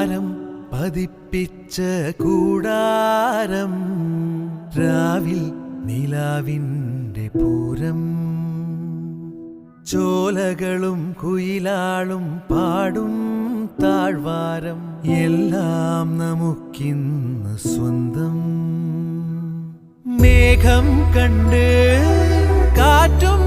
ചാരം പതിപ്പിച്ച കൂടാരം, രാവിൽ നിലാവിൻ്റെ പൂരം, ചോലകളും കുയിലാളും പാടും താഴ്വാരം, എല്ലാം നമുക്കിന്ന് സ്വന്തം. മേഘം കണ്ട് കാറ്റും